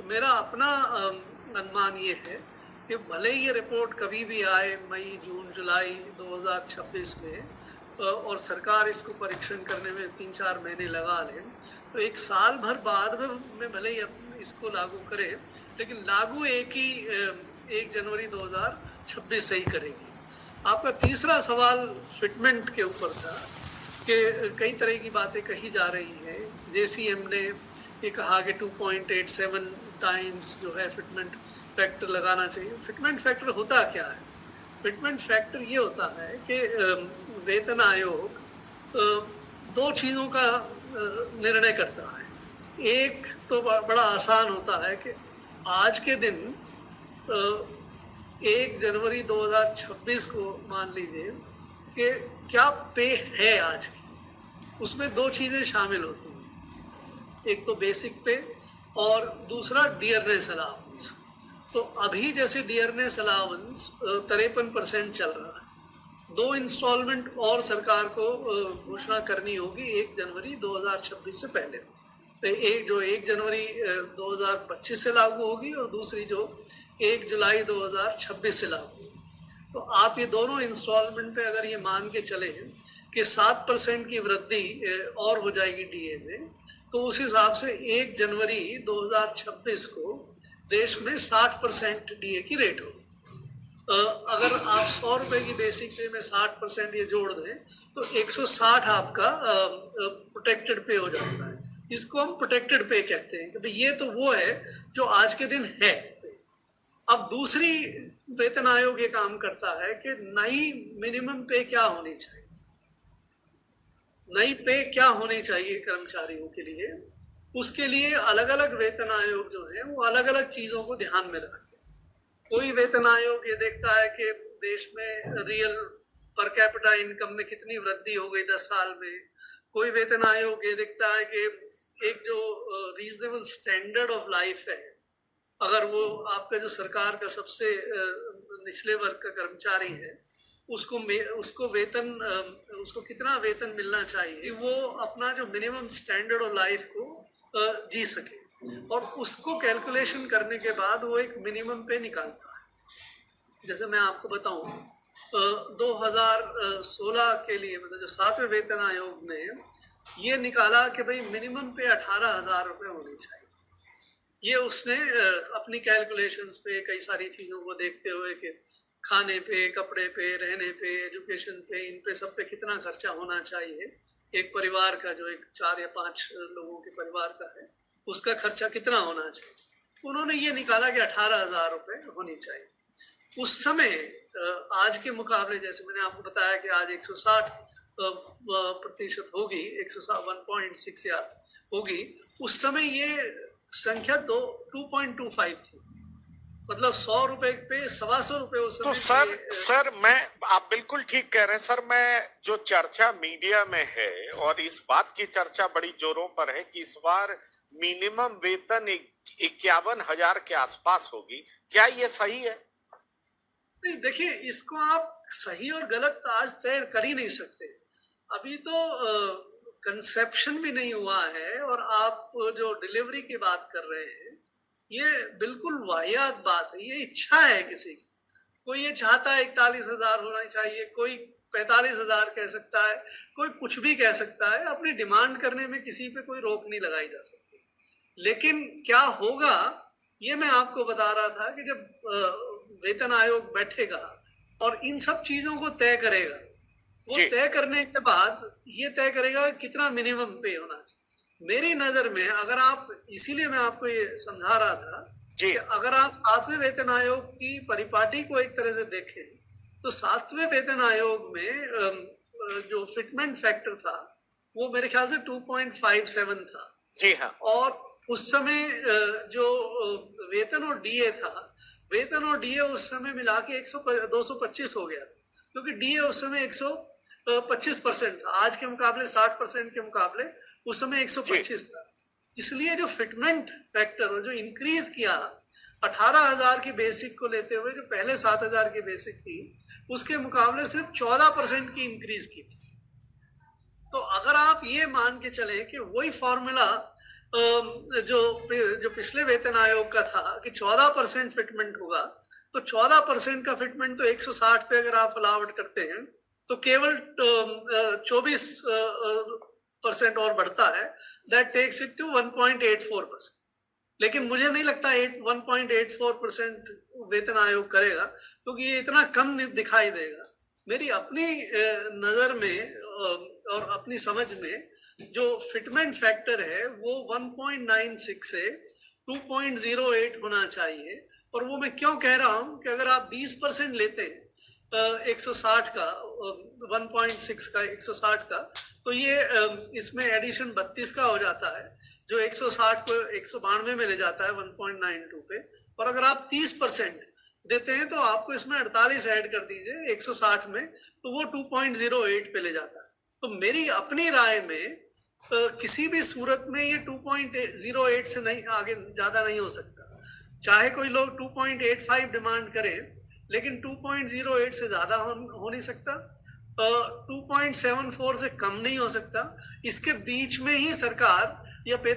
मेरा अपना अनुमान ये है कि भले ही ये रिपोर्ट कभी भी आए मई जून जुलाई 2026 में और सरकार इसको परीक्षण करने में 3-4 महीने लगा ले, तो एक साल भर बाद में भले ही इसको लागू करे, लेकिन लागू 1 जनवरी 2026 से ही करेगी। आपका तीसरा सवाल फिटमेंट के ऊपर था कि कई तरह की बातें कही जा रही हैं। जेसीएम ने ये कहा कि 2.87 टाइम्स जो है फिटमेंट फैक्टर लगाना चाहिए। फिटमेंट फैक्टर होता क्या है? फिटमेंट फैक्टर ये होता है कि वेतन आयोग दो चीज़ों का निर्णय करता है। एक तो बड़ा आसान होता है कि आज के दिन 1 जनवरी 2026 को मान लीजिए कि क्या पे है आज की, उसमें दो चीज़ें शामिल होती हैं, एक तो बेसिक पे और दूसरा डियरनेस अलाउंस। तो अभी जैसे डियरनेस अलाउंस 53% चल रहा है, 2 इंस्टॉलमेंट और सरकार को घोषणा करनी होगी 1 जनवरी 2026 से पहले। तो एक जो 1 जनवरी 2025 से लागू होगी और दूसरी जो 1 जुलाई 2026 से लागू होगी। तो आप ये दोनों इंस्टॉलमेंट पे अगर ये मान के चले कि 7% की वृद्धि और हो जाएगी डीए में, तो उस हिसाब से 1 जनवरी 2026 को देश में 60% डीए की रेट हो। अगर आप 100 रुपए की बेसिक पे में 60% ये जोड़ दें तो 160 आपका प्रोटेक्टेड पे हो जाता है। इसको हम प्रोटेक्टेड पे कहते हैं कि भाई ये तो वो है जो आज के दिन है। अब दूसरी वेतन आयोग ये काम करता है कि नई मिनिमम पे क्या होनी चाहिए, नई पे क्या होनी चाहिए कर्मचारियों के लिए। उसके लिए अलग अलग वेतन आयोग जो है वो अलग अलग चीज़ों को ध्यान में रखते हैं। कोई वेतन आयोग ये देखता है कि देश में रियल पर कैपिटा इनकम में कितनी वृद्धि हो गई 10 साल में। कोई वेतन आयोग ये देखता है कि एक जो रीजनेबल स्टैंडर्ड ऑफ लाइफ है, अगर वो आपका जो सरकार का सबसे निचले वर्ग का कर्मचारी है, उसको वेतन उसको कितना वेतन मिलना चाहिए, वो अपना जो मिनिमम स्टैंडर्ड ऑफ लाइफ को जी सके, और उसको कैलकुलेशन करने के बाद वो एक मिनिमम पे निकालता है। जैसे मैं आपको बताऊं, 2016 के लिए मतलब जो 7वें वेतन आयोग ने ये निकाला कि भाई मिनिमम पे 18,000 रुपये होनी चाहिए। ये उसने अपनी कैलकुलेशंस पे कई सारी चीज़ों को देखते हुए कि खाने पे, कपड़े पे, रहने पे, एजुकेशन पे, इन पे सब पे कितना खर्चा होना चाहिए, एक परिवार का जो एक 4 या 5 लोगों के परिवार का है उसका खर्चा कितना होना चाहिए। उन्होंने ये निकाला कि 18,000 रुपये होनी चाहिए। उस समय आज के मुकाबले, जैसे मैंने आपको बताया कि आज 160% होगी, 161.6 या होगी, उस समय ये संख्या 2.25 थी, मतलब 100 रुपए पे 125 रुपए उस समय। तो सर मैं, आप बिल्कुल ठीक कह रहे हैं सर। मैं जो चर्चा मीडिया में है और इस बात की चर्चा बड़ी जोरों पर है कि इस बार मिनिमम वेतन 51,000 के आसपास होगी, क्या ये सही है? नहीं, देखिए, इसको आप सही और गलत आज तय कर ही नहीं सकते। अभी तो कंसेप्शन भी नहीं हुआ है, और आप जो डिलीवरी की बात कर रहे हैं ये बिल्कुल वाहियात बात है। ये इच्छा है किसी की, कोई ये चाहता है 41,000 होना चाहिए, कोई 45,000 कह सकता है, कोई कुछ भी कह सकता है। अपनी डिमांड करने में किसी पे कोई रोक नहीं लगाई जा सकती। लेकिन क्या होगा ये मैं आपको बता रहा था कि जब वेतन आयोग बैठेगा और इन सब चीजों को तय करेगा, वो तय करने के बाद ये तय करेगा कितना मिनिमम पे होना चाहिए। मेरी नजर में, अगर आप, इसीलिए मैं आपको ये समझा रहा था कि अगर आप 7वें वेतन आयोग की परिपाटी को एक तरह से देखें तो 7वें वेतन आयोग में जो फिटमेंट फैक्टर था वो मेरे ख्याल से 2.57 था। जी हाँ। और उस समय जो वेतन और डीए था, वेतन और डीए उस समय मिला के 225 हो गया, क्योंकि डीए उस समय 125% था। आज के मुकाबले 60% के मुकाबले उस समय 125 था। इसलिए जो फिटमेंट फैक्टर जो इंक्रीज किया 18,000 की बेसिक को लेते हुए, जो पहले 7,000 की बेसिक थी उसके मुकाबले सिर्फ 14% की इंक्रीज की थी। तो अगर आप ये मान के चले कि वही फॉर्मूला जो पिछले वेतन आयोग का था कि 14% फिटमेंट होगा, तो 14% का फिटमेंट तो 160 पे अगर आप अलाउड करते हैं तो केवल 24% और बढ़ता है, दैट टेक्स इट टू 1.84%। लेकिन मुझे नहीं लगता 1.84% वेतन आयोग करेगा, क्योंकि ये इतना कम दिखाई देगा। मेरी अपनी नज़र में और अपनी समझ में जो फिटमेंट फैक्टर है वो 1.96 से 2.08 होना चाहिए। और वो मैं क्यों कह रहा हूँ कि अगर आप 20% लेते हैं 160 का, 1.6 का 160 का, तो ये इसमें एडिशन 32 का हो जाता है, जो 160 को 192 में ले जाता है 1.92 पे। और अगर आप 30% देते हैं तो आपको इसमें 48 ऐड कर दीजिए 160 में, तो वो 2.08 पे ले जाता है। तो मेरी अपनी राय में किसी भी सूरत में ये 2.08 से नहीं आगे ज्यादा नहीं हो सकता। चाहे कोई लोग 2.85 डिमांड करें, लेकिन 2.08 से ज्यादा हो नहीं सकता, 2.74 से कम नहीं हो सकता। इसके बीच में ही सरकार या